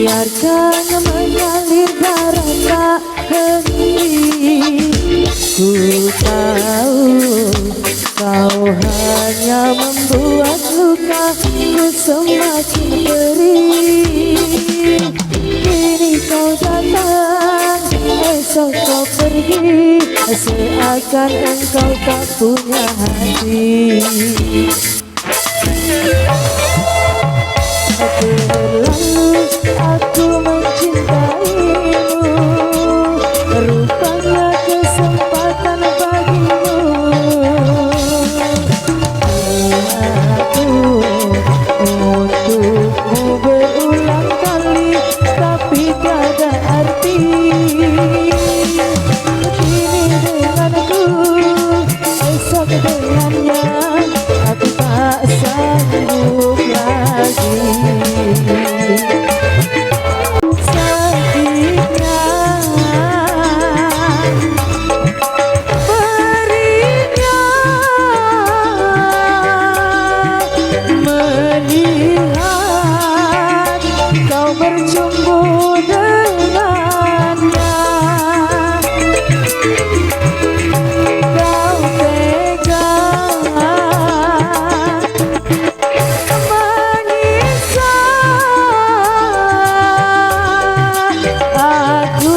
biarkan mengalir darah tak henti. Ku tahu kau hanya membuat lukaku semakin perih. Kini kau datang, esok kau pergi, seakan engkau tak punya hati. Terlalu aku mencintaimu, rupanya kesempatan bagimu. Aku untukmu berulang kali, tapi tiada arti. Kini denganku, esok dengannya, aku tak sanggup lagi. Sakitnya, perihnya, melihat kau berjumpa dengannya. Kau tega menyiksa aku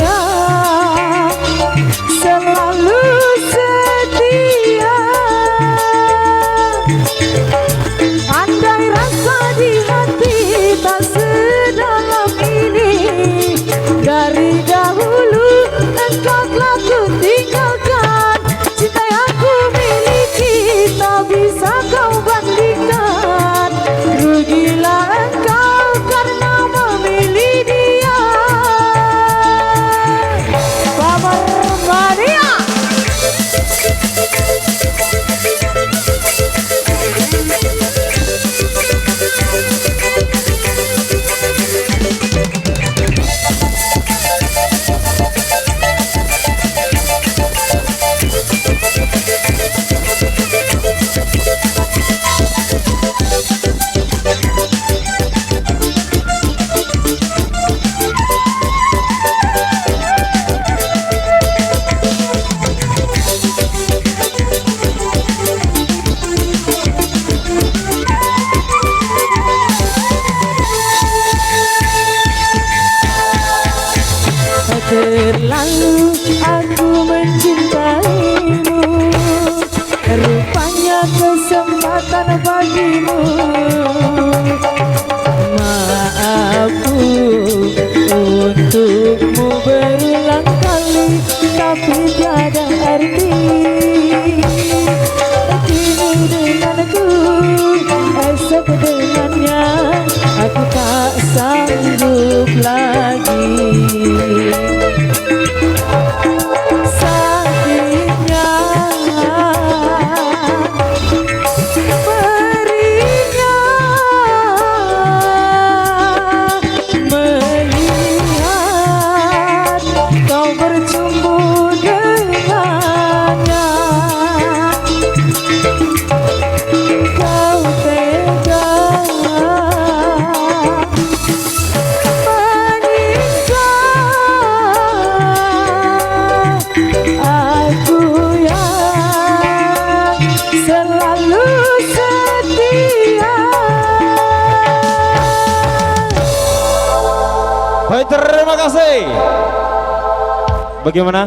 yang selalu setia. Andai rasa di hati tak sedalam ini, dari dahulu engkau telah ku tinggalkan. Cinta yang ku miliki tak bisa kau bandingkan. Rugilah engkau karena memilih dia. Kabar Mania. Terlalu aku mencintaimu, rupanya kesempatan bagimu. Maafku untukmu berulang kali, tapi tiada arti. Kini denganku, esok dengannya, aku tak sanggup lagi. Sakitnya, perihnya, melihat kau berjumpa dengannya. Kau tega menyiksa aku yang selalu setia. Baik, terima kasih. Bagaimana?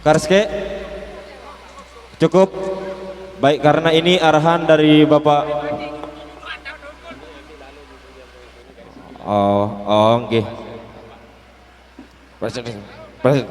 Karske? Cukup? Baik, karena ini arahan dari Bapak. Oh, oke. Presiden. Baik.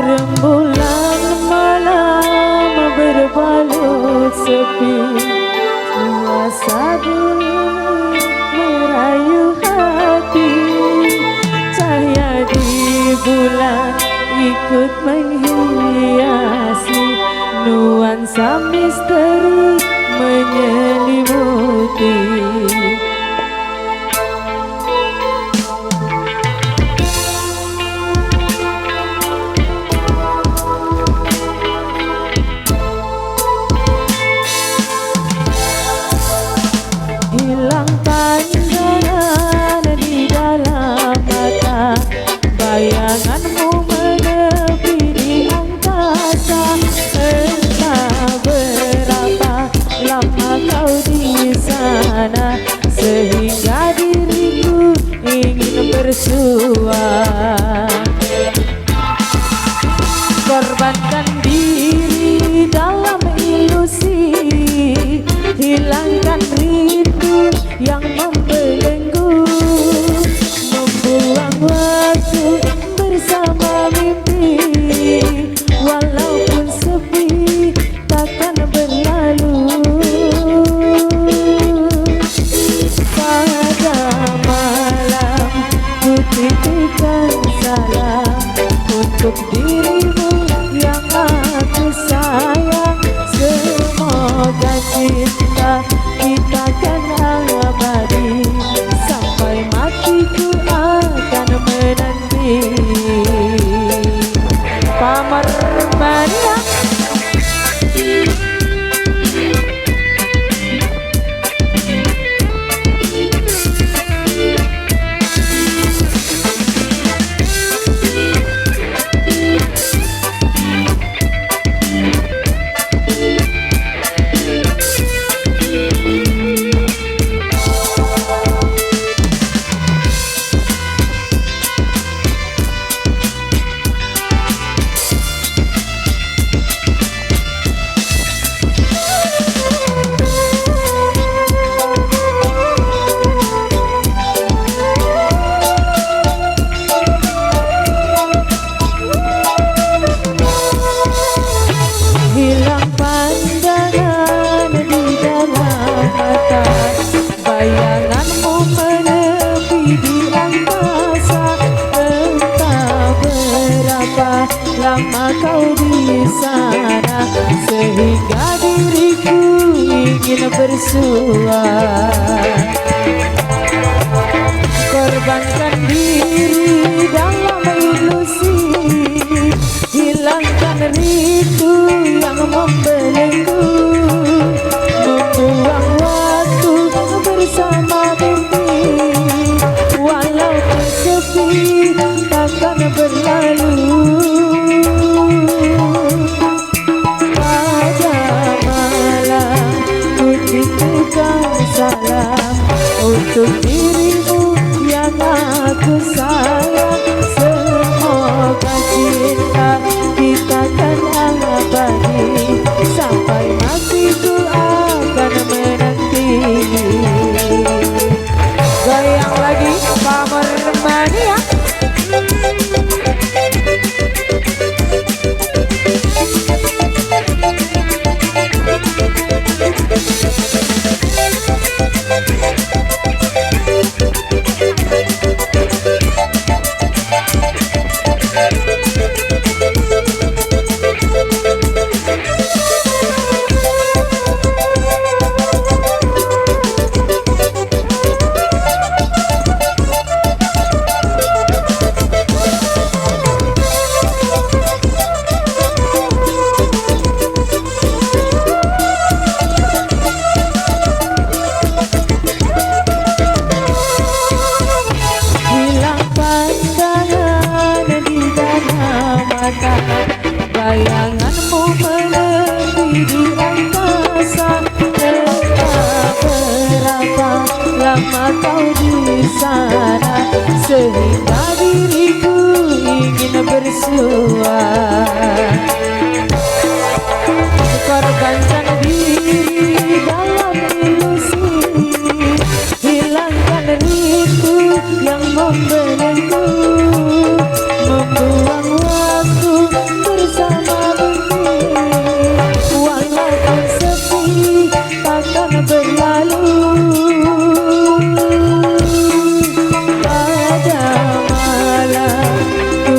Rembulan malam berbalut sepi, suasana merayu hati. bulan ikut menghiasi, nuansa misteri menyelimuti. Hilang pandangan di dalam mata, bayanganmu menepi di angkasa. Entah berapa lama kau di sana, sehingga diriku ingin bersua. Korbankan diri dalam ilusi, hilangkan rindu yang membelenggu, membuang waktu bersama mimpi. Walaupun sepi takkan berlalu. Pada malam ku titipkan salam untuk dirimu yang aku sayang. Semoga cinta kita kan abadi, sampai matiku akan menanti. Pamar Mania. Hilang pandangan di dalam mata, bayanganmu menepi di angkasa. Entah berapa lama kau di sana, sehingga diriku ingin bersua. Korbankan diri dalam ilusi, hilangkan rindu yang membelenggu, membuang waktu bersama mimpi. Walaupun sepi takkan berlalu. Pada malam ku titipkan salam untuk dirimu yang aku sayang. Semoga cinta kita kan abadi, sampai matiku akan menanti. Goyang lagi Pamar Mania. Bayanganmu menepi di angkasa. Entah berapa lama kau di sana, sehingga diriku ingin bersua. Korbankan diri dalam ilusi, hilangkan rindu yang membelenggu, membuang waktu bersama mimpi. Walaupun sepi takkan berlalu. Pada malam ku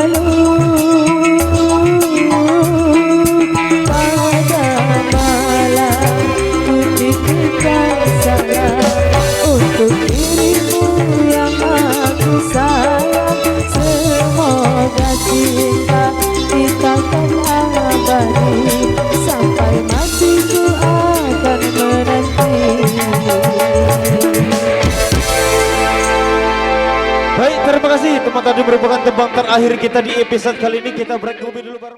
selalu pada malam ku titipkan salam untuk dirimu yang aku sayang. Semoga cinta kita kan abadi sampai mati ku akan menanti. Baik, terima kasih teman tadi merupakan tebang terakhir kita di episode kali ini. Kita break dulu bareng.